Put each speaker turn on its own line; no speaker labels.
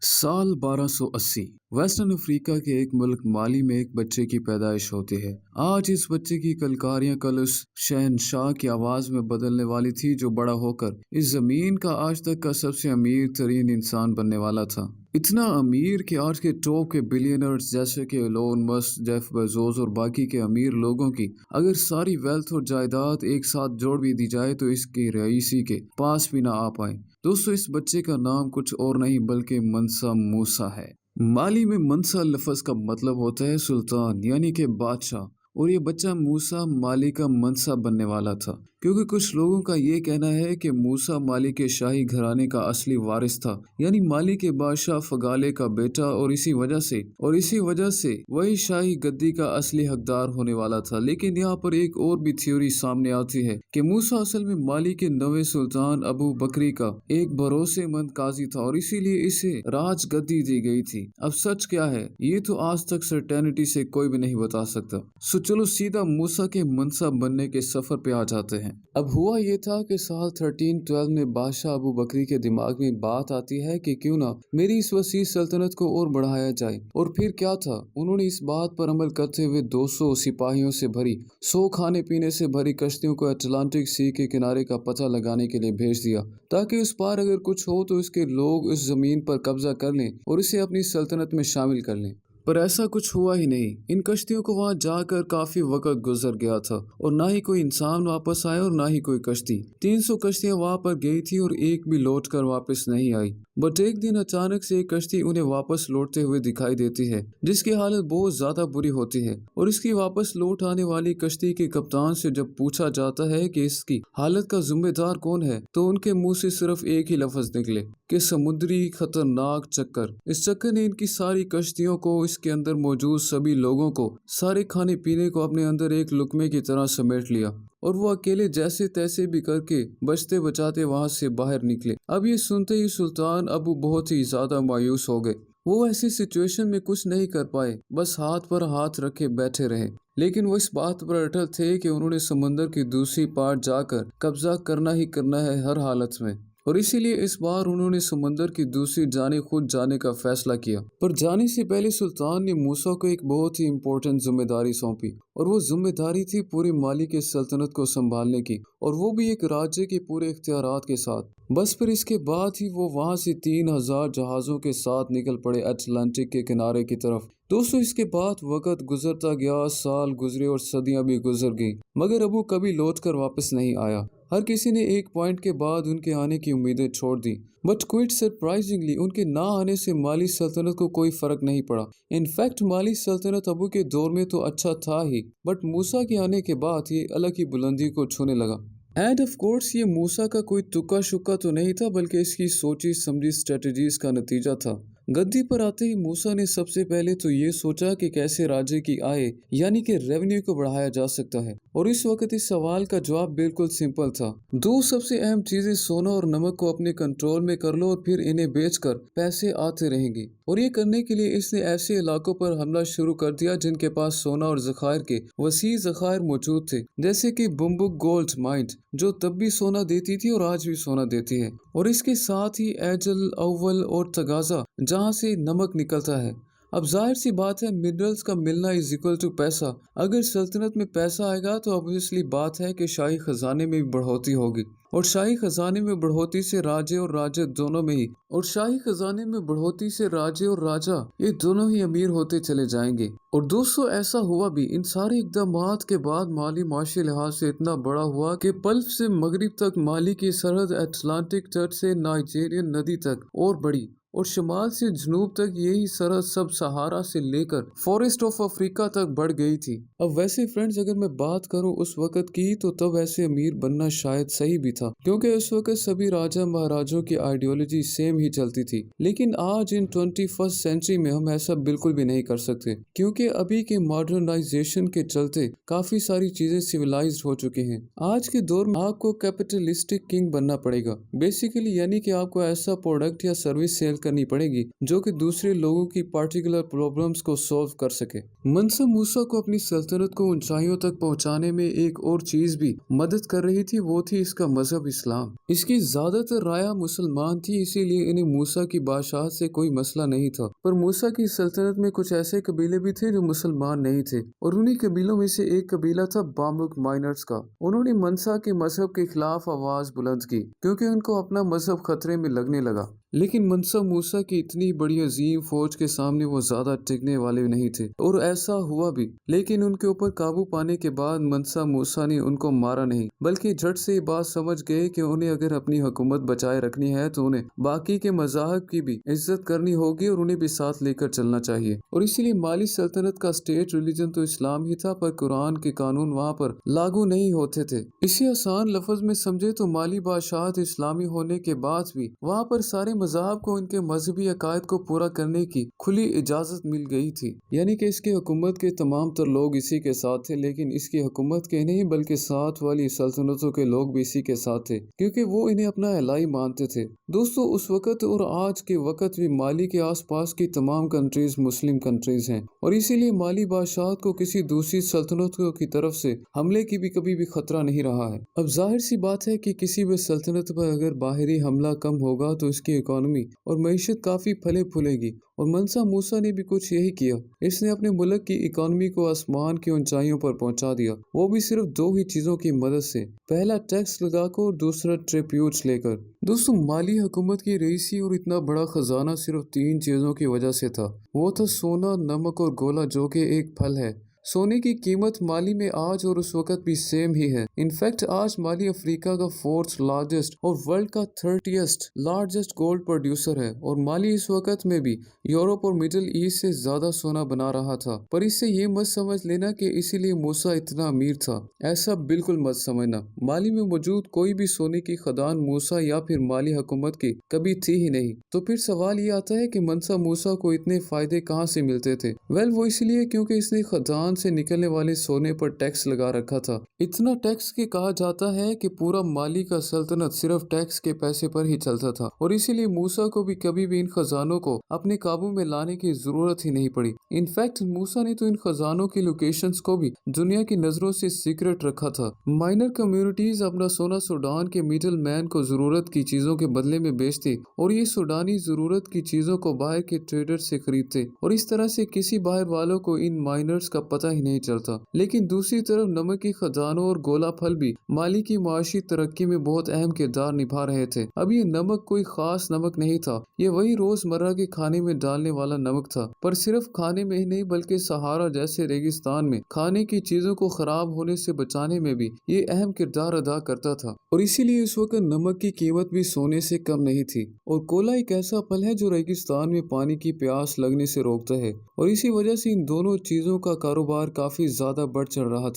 साल 1280 western Africa के एक मुल्क माली में एक बच्चे की पैदाइश होती है। आज इस बच्चे की कलकारियां कल उस शहनशाह की आवाज में बदलने वाली थी जो बड़ा होकर इस जमीन का आज तक का सबसे अमीर तरीन इंसान बनने वाला था। इतना अमीर कि आज के टॉप के बिलियनर्स जैसे कि एलोन मस्क, जेफ बेजोस और बाकी के अमीर लोगों की अगर सारी वेल्थ और जायदाद एक साथ जोड़ भी दी जाए तो इसके रईसी के पास भी ना आ पाए। दोस्तों, इस बच्चे का नाम कुछ और नहीं बल्कि मनसा मूसा है। माली में मनसा लफ्ज का मतलब होता है सुल्तान यानी कि बादशाह, और ये बच्चा मूसा माली का मनसा बनने वाला था क्योंकि कुछ लोगों का ये कहना है कि मूसा माली के शाही घराने का असली वारिस था, यानी माली के बादशाह फगाले का बेटा, और इसी वजह से वही शाही गद्दी का असली हकदार होने वाला था। लेकिन यहाँ पर एक और भी थ्योरी सामने आती है कि मूसा असल में माली के नवे सुल्तान अबू बकरी का एक भरोसेमंद काजी था और इसीलिए इसे राज गद्दी दी गई थी। अब सच क्या है ये तो आज तक सर्टेनिटी से कोई भी नहीं बता सकता। सो चलो सीधा मूसा के मनसा बनने के सफर पे आ जाते हैं। अब हुआ ये था कि साल 1312 में बादशाह अबू बकरी के दिमाग में बात आती है कि क्यों ना मेरी इस वसी सल्तनत को और बढ़ाया जाए। और फिर क्या था, उन्होंने इस बात पर अमल करते हुए 200 सिपाहियों से भरी 100 खाने पीने से भरी कश्तियों को अटलांटिक सी के किनारे का पता लगाने के लिए भेज दिया ताकि उस पार अगर कुछ हो तो इसके लोग उस जमीन पर कब्जा कर लें और इसे अपनी सल्तनत में शामिल कर लें। पर ऐसा कुछ हुआ ही नहीं। इन कश्तियों को वहां जाकर काफी वक्त गुजर गया था और ना ही कोई इंसान वापस आया और ना ही कोई कश्ती। 300 कश्तियां वहां पर गई थी और एक भी लौट कर वापस नहीं आई। बट एक दिन अचानक से एक कश्ती उन्हें वापस लौटते हुए दिखाई देती है जिसकी हालत बहुत ज्यादा बुरी होती है। और इसकी वापस लौट आने वाली कश्ती के कप्तान से जब पूछा जाता है कि इसकी हालत का जिम्मेदार कौन है तो उनके मुंह से सिर्फ एक ही लफ्ज निकले कि समुद्री खतरनाक चक्कर। इस चक्कर ने इनकी सारी कश्तियों को, इसके अंदर मौजूद सभी लोगों को, सारे खाने पीने को अपने अंदर एक लुकमे की तरह समेट लिया और वो अकेले जैसे तैसे भी करके बचते बचाते वहां से बाहर निकले। अब ये सुनते ही सुल्तान अबू बहुत ही ज्यादा मायूस हो गए। वो ऐसी सिचुएशन में कुछ नहीं कर पाए, बस हाथ पर हाथ रखे बैठे रहे। लेकिन वो इस बात पर अटल थे कि उन्होंने समंदर की दूसरी पार जाकर कब्जा करना ही करना है हर हालत में। और इसीलिए इस बार उन्होंने समंदर की दूसरी जाने खुद जाने का फैसला किया। पर जाने से पहले सुल्तान ने मूसा को एक बहुत ही इम्पोर्टेंट जिम्मेदारी सौंपी और वो जिम्मेदारी थी पूरी माली के सल्तनत को संभालने की, और वो भी एक राज्य के पूरे इख्तियारात के साथ। बस फिर इसके बाद ही वो वहां से 3000 जहाजों के साथ निकल पड़े अटलांटिक के किनारे की तरफ। दोस्तों, इसके बाद वक्त गुजरता गया, साल गुजरे और सदियां भी गुजर गई, मगर अबू कभी लौट कर वापस नहीं आया। हर किसी ने एक पॉइंट के बाद उनके आने की उम्मीदें छोड़ दी, बट क्विट सरप्राइजिंगली उनके ना आने से माली सल्तनत को कोई फर्क नहीं पड़ा। इनफैक्ट माली सल्तनत अबू के दौर में तो अच्छा था ही, बट मूसा के आने के बाद ये अलग ही बुलंदी को छूने लगा। एंड ऑफ कोर्स ये मूसा का कोई तुक्का शुक्का तो नहीं था बल्कि इसकी सोची समझी स्ट्रेटजीज का नतीजा था। गद्दी पर आते ही मूसा ने सबसे पहले तो ये सोचा कि कैसे राज्य की आय यानी कि रेवेन्यू को बढ़ाया जा सकता है, और इस वक्त इस सवाल का जवाब बिल्कुल सिंपल था। दो सबसे अहम चीजें सोना और नमक को अपने कंट्रोल में कर लो और फिर इन्हें बेचकर पैसे आते रहेंगे। और ये करने के लिए इसने ऐसे इलाकों पर हमला शुरू कर दिया जिनके पास सोना और जखायर के वसी जखायर मौजूद थे, जैसे कि बुम्बुक गोल्ड माइंड जो तब भी सोना देती थी और आज भी सोना देती है, और इसके साथ ही एजल, अव्वल और तगाजा जहाँ से नमक निकलता है। अब जाहिर सी बात है मिनरल्स का मिलना इज इक्वल टू पैसा। अगर सल्तनत में पैसा आएगा तो ऑब्वियसली बात है कि शाही खजाने में भी बढ़ोतरी होगी, और शाही खजाने में बढ़ोतरी से राज्य और राजा दोनों में ही राजा ये दोनों ही अमीर होते चले जाएंगे। और दोस्तों, ऐसा हुआ भी। इन सारे इकदामात के बाद माली माशी लिहाज से इतना बड़ा हुआ कि पल्फ से मगरिब तक माली की सरहद अटलांटिक तट से नाइजेरियन नदी तक और बढ़ी, और शुमाल से जनूब तक यही सरहद सब सहारा से लेकर फॉरेस्ट ऑफ अफ्रीका तक बढ़ गई थी। अब वैसे फ्रेंड्स, अगर मैं बात करूं उस वक्त की तो तब ऐसे अमीर बनना शायद सही भी था क्योंकि उस वक्त सभी राजा महाराजों की आइडियोलॉजी सेम ही चलती थी। लेकिन आज इन 21st सेंचुरी में हम ऐसा बिल्कुल भी नहीं कर सकते क्योंकि अभी के मॉडर्नाइजेशन के चलते काफी सारी चीजें सिविलाइज्ड हो चुकी हैं। आज के दौर में आपको कैपिटलिस्टिक किंग बनना पड़ेगा बेसिकली, यानी कि आपको ऐसा प्रोडक्ट या सर्विस सेल करनी पड़ेगी जो कि दूसरे लोगों की पार्टिकुलर प्रॉब्लम्स को सॉल्व कर सके। मनसा मूसा को अपनी सल्तनत को ऊंचाइयों तक पहुंचाने में एक और चीज भी मदद कर रही थी, वो थी इसका मजहब इस्लाम। इसकी ज्यादातर राया मुसलमान थी, इसीलिए इन्हें मूसा की बादशाहत से कोई मसला नहीं था। पर मूसा की सल्तनत में कुछ ऐसे कबीले भी थे जो मुसलमान नहीं थे, और उन्हीं कबीलों में से एक कबीला था बामुक माइनर्स का। उन्होंने मनसा के मजहब के खिलाफ आवाज बुलंद की क्योंकि उनको अपना मजहब खतरे में लगने लगा। लेकिन मनसा मूसा की इतनी बड़ी अजीम फौज के सामने वो ज्यादा टिकने वाले नहीं थे, और ऐसा हुआ भी। लेकिन उनके ऊपर काबू पाने के बाद मनसा मूसा ने उनको मारा नहीं, बल्कि झट से ये बात समझ गए कि उन्हें अगर अपनी हुकूमत बचाए रखनी है तो उन्हें बाकी के मज़ाहब की भी इज्जत करनी होगी और उन्हें भी साथ लेकर चलना चाहिए। और इसीलिए माली सल्तनत का स्टेट रिलीजन तो इस्लाम ही था, पर कुरान के कानून वहाँ पर लागू नहीं होते थे। इसी आसान लफ्ज में समझे तो माली बादशाहत इस्लामी होने के बाद भी वहाँ पर सारे मज़ाहब को इनके मजहबी अकायद को पूरा करने की खुली इजाजत मिल गई थी। यानी कि इसकी हुकूमत के तमाम तर लोग इसी के साथ थे, लेकिन इसकी हुकूमत के नहीं बल्कि साथ वाली सल्तनतों के लोग भी इसी के साथ थे, क्योंकि वो इन्हें अपना इलाही मानते थे। दोस्तों, उस वक्त और आज के वक्त भी माली के आसपास की तमाम कंट्रीज मुस्लिम कंट्रीज हैं, और इसीलिए माली बादशाहत को किसी दूसरी सल्तनतों की तरफ से हमले की भी कभी भी खतरा नहीं रहा है। अब जाहिर सी बात है कि किसी भी सल्तनत पर अगर बाहरी हमला कम होगा तो इसकी इकोनॉमी और मईशत काफी फले फूलेगी, और मनसा मूसा ने भी कुछ यही किया। इसने अपने मुल्क की इकोनॉमी को आसमान की ऊंचाइयों पर पहुंचा दिया, वो भी सिर्फ दो ही चीजों की मदद से, पहला टैक्स लगाकर और दूसरा ट्रिब्यूट्स लेकर। दोस्तों, माली हुकूमत की रईसी और इतना बड़ा खजाना सिर्फ तीन चीजों की वजह से था। वो था सोना, नमक और गोला, जो कि एक फल है। सोने की कीमत माली में आज और उस वक्त भी सेम ही है। इनफैक्ट आज माली अफ्रीका का 4th लार्जेस्ट और वर्ल्ड का 30th लार्जेस्ट गोल्ड प्रोड्यूसर है, और माली इस वक्त में भी यूरोप और मिडिल ईस्ट से ज्यादा सोना बना रहा था। पर इससे ये मत समझ लेना कि इसीलिए मूसा इतना अमीर था, ऐसा बिल्कुल मत समझना। माली में मौजूद कोई भी सोने की खदान मूसा या फिर माली हुकूमत की कभी थी ही नहीं। तो फिर सवाल ये आता है कि मनसा मूसा को इतने फायदे कहाँ से मिलते थे? वो इसलिए क्योंकि इसने खदान से निकलने वाले सोने पर टैक्स लगा रखा था। इतना टैक्स के कहा जाता है कि पूरा माली का सल्तनत सिर्फ टैक्स के पैसे पर ही चलता था, और इसीलिए मूसा को भी कभी भी इन खजानों को अपने काबू में लाने की जरूरत ही नहीं पड़ी। इनफैक्ट मूसा ने तो इन खजानों की लोकेशंस को भी दुनिया की नजरों से सीक्रेट रखा था। माइनर कम्युनिटीज अपना सोना सूडान के मिडिल मैन को जरूरत की चीजों के बदले में बेचते, और ये सूडानी जरूरत की चीजों को बाहर के ट्रेडर से खरीदते, और इस तरह से किसी बाहर वालों को इन माइनर्स का पता ही नहीं चलता। लेकिन दूसरी तरफ नमक की खजानों और गोला फल भी माली की माशी तरक्की में बहुत अहम किरदार निभा रहे थे। अब ये नमक कोई खास नमक नहीं था, ये वही रोजमर्रा के खाने में डालने वाला नमक था। पर सिर्फ खाने में ही नहीं बल्कि सहारा जैसे रेगिस्तान में खाने की चीजों को खराब होने से बचाने में भी ये अहम किरदार अदा करता था, और इसीलिए इस वक्त नमक की कीमत भी सोने से कम नहीं थी। और कोला एक ऐसा फल है जो रेगिस्तान में पानी की प्यास लगने से रोकता है, और इसी वजह से इन दोनों चीजों का कारोबार काफी ज्यादा बढ़ चढ़ रहा था।